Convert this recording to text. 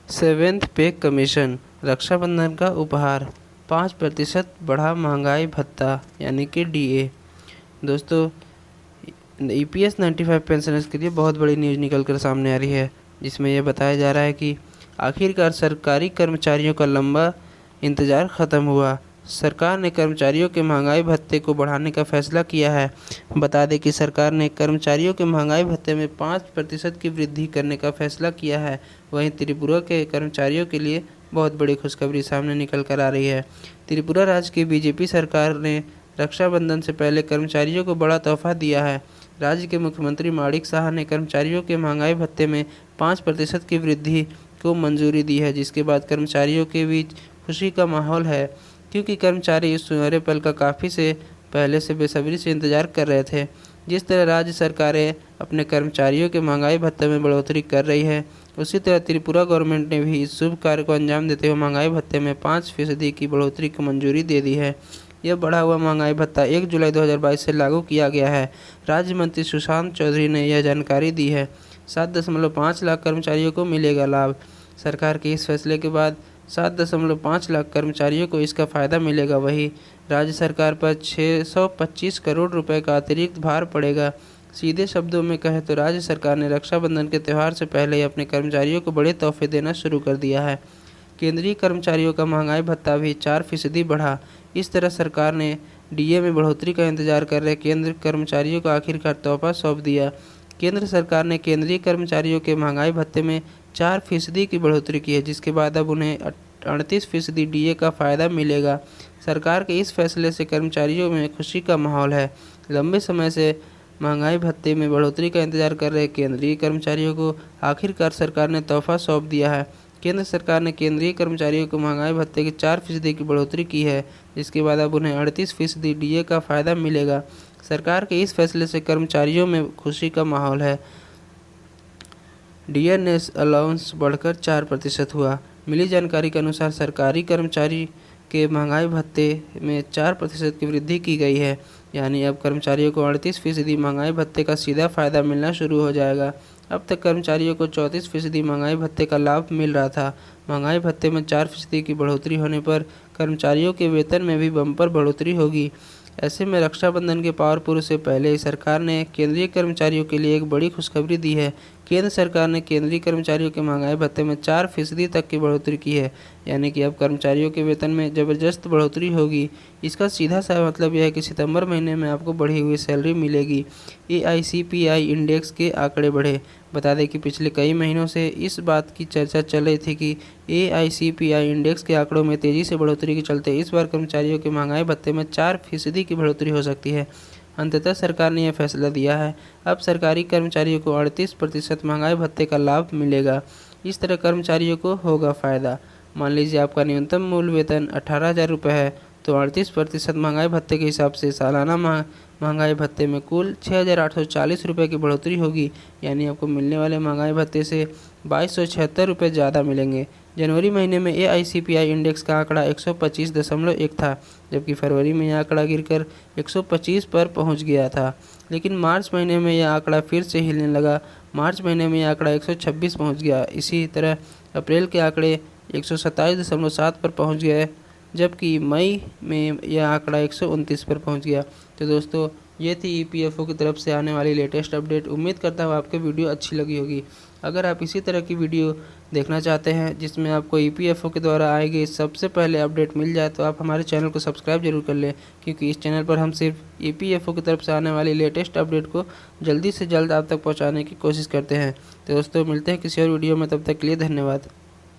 Seventh पे commission, Rakshabandhan का उपहार, 5% बढ़ा महंगाई भत्ता यानी कि डीए। दोस्तों, EPS 95 पेंशनर्स के लिए बहुत बड़ी न्यूज़ निकल कर सामने आ रही है, जिसमें यह बताया जा रहा है कि आखिरकार सरकारी कर्मचारियों का लंबा इंतज़ार ख़त्म हुआ। सरकार ने कर्मचारियों के महंगाई भत्ते को बढ़ाने का फैसला किया है। बता दें कि सरकार ने कर्मचारियों के महंगाई भत्ते में 5% की वृद्धि करने का फैसला किया है। वहीं त्रिपुरा के कर्मचारियों के लिए बहुत बड़ी खुशखबरी सामने निकल कर आ रही है। त्रिपुरा राज्य की बीजेपी सरकार ने रक्षाबंधन से पहले कर्मचारियों को बड़ा तोहफा दिया है। राज्य के मुख्यमंत्री माणिक साह ने कर्मचारियों के महंगाई भत्ते में 5% की वृद्धि को मंजूरी दी है, जिसके बाद कर्मचारियों के बीच खुशी का माहौल है, क्योंकि कर्मचारी इस सुनहरे पल का काफ़ी से पहले से बेसब्री से इंतजार कर रहे थे। जिस तरह राज्य सरकारें अपने कर्मचारियों के महंगाई भत्ते में बढ़ोतरी कर रही है, उसी तरह त्रिपुरा गवर्नमेंट ने भी इस शुभ कार्य को अंजाम देते हुए महंगाई भत्ते में 5% की बढ़ोतरी की मंजूरी दे दी है। यह बढ़ा हुआ महंगाई भत्ता 1 जुलाई 2022 से लागू किया गया है। राज्य मंत्री सुशांत चौधरी ने यह जानकारी दी है। 7.5 लाख कर्मचारियों को मिलेगा लाभ। सरकार के इस फैसले के बाद 7.5 लाख कर्मचारियों को इसका फ़ायदा मिलेगा। वहीं राज्य सरकार पर 625 करोड़ रुपए का अतिरिक्त भार पड़ेगा। सीधे शब्दों में कहें तो राज्य सरकार ने रक्षाबंधन के त्यौहार से पहले ही अपने कर्मचारियों को बड़े तोहफे देना शुरू कर दिया है। केंद्रीय कर्मचारियों का महंगाई भत्ता भी 4% बढ़ा। इस तरह सरकार ने डीए में बढ़ोतरी का इंतजार कर रहे केंद्रीय कर्मचारियोयों को आखिरकार तोहफा सौंप दिया। केंद्र सरकार ने केंद्रीय कर्मचारियों के महंगाई भत्ते में 4% की बढ़ोतरी की है, जिसके बाद अब उन्हें 38% डीए का फ़ायदा मिलेगा। सरकार के इस फैसले से कर्मचारियों में खुशी का माहौल है। लंबे समय से महंगाई भत्ते में बढ़ोतरी का इंतजार कर रहे केंद्रीय कर्मचारियों को आखिरकार सरकार ने तोहफा सौंप दिया है। केंद्र सरकार ने केंद्रीय कर्मचारियों को महंगाई भत्ते की 4% की बढ़ोतरी की है, जिसके बाद अब उन्हें 38% डीए का फ़ायदा मिलेगा। सरकार के इस फैसले से कर्मचारियों में खुशी का माहौल है। डीएनएस अलाउंस बढ़कर 4% हुआ। मिली जानकारी के अनुसार सरकारी कर्मचारी के महंगाई भत्ते में 4% की वृद्धि की गई है, यानी अब कर्मचारियों को 38% महंगाई भत्ते का सीधा फ़ायदा मिलना शुरू हो जाएगा। अब तक कर्मचारियों को 34% महंगाई भत्ते का लाभ मिल रहा था। महंगाई भत्ते में 4% की बढ़ोतरी होने पर कर्मचारियों के वेतन में भी बम्पर बढ़ोतरी होगी। ऐसे में रक्षाबंधन के पावर पूर्व से पहले ही सरकार ने केंद्रीय कर्मचारियों के लिए एक बड़ी खुशखबरी दी है। केंद्र सरकार ने केंद्रीय कर्मचारियों के महंगाई भत्ते में 4% तक की बढ़ोतरी की है, यानी कि अब कर्मचारियों के वेतन में ज़बरदस्त बढ़ोतरी होगी। इसका सीधा सा मतलब यह है कि सितंबर महीने में आपको बढ़ी हुई सैलरी मिलेगी। AICPI इंडेक्स के आंकड़े बढ़े। बता दें कि पिछले कई महीनों से इस बात की चर्चा चल रही थी कि AICPI इंडेक्स के आंकड़ों में तेज़ी से बढ़ोतरी के चलते इस बार कर्मचारियों के महंगाई भत्ते में 4% की बढ़ोतरी हो सकती है। अंततः सरकार ने यह फैसला दिया है। अब सरकारी कर्मचारियों को 38% महंगाई भत्ते का लाभ मिलेगा। इस तरह कर्मचारियों को होगा फ़ायदा। मान लीजिए आपका न्यूनतम मूल वेतन 18,000 रुपये है, तो 38% महंगाई भत्ते के हिसाब से सालाना महंगाई भत्ते में कुल 6,840 रुपये की बढ़ोतरी होगी, यानी आपको मिलने वाले महंगाई भत्ते से 2,276 रुपये ज़्यादा मिलेंगे। जनवरी महीने में AICPI इंडेक्स का आंकड़ा 125.1 था, जबकि फरवरी में यह आंकड़ा गिरकर 125 पर पहुंच गया था। लेकिन मार्च महीने में यह आंकड़ा फिर से हिलने लगा। मार्च महीने में यह आंकड़ा 126 पहुंच गया। इसी तरह अप्रैल के आंकड़े 127.7 पर पहुंच गए, जबकि मई में यह आंकड़ा 129 पर पहुंच गया। तो दोस्तों, ये थी EPFO की तरफ से आने वाली लेटेस्ट अपडेट। उम्मीद करता हूँ आपको वीडियो अच्छी लगी होगी। अगर आप इसी तरह की वीडियो देखना चाहते हैं जिसमें आपको EPFO के द्वारा आए गए सबसे पहले अपडेट मिल जाए, तो आप हमारे चैनल को सब्सक्राइब जरूर कर लें, क्योंकि इस चैनल पर हम सिर्फ EPFO की तरफ से आने वाली लेटेस्ट अपडेट को जल्दी से जल्द आप तक पहुँचाने की कोशिश करते हैं। तो दोस्तों, मिलते हैं किसी और वीडियो में, तब तक के लिए धन्यवाद।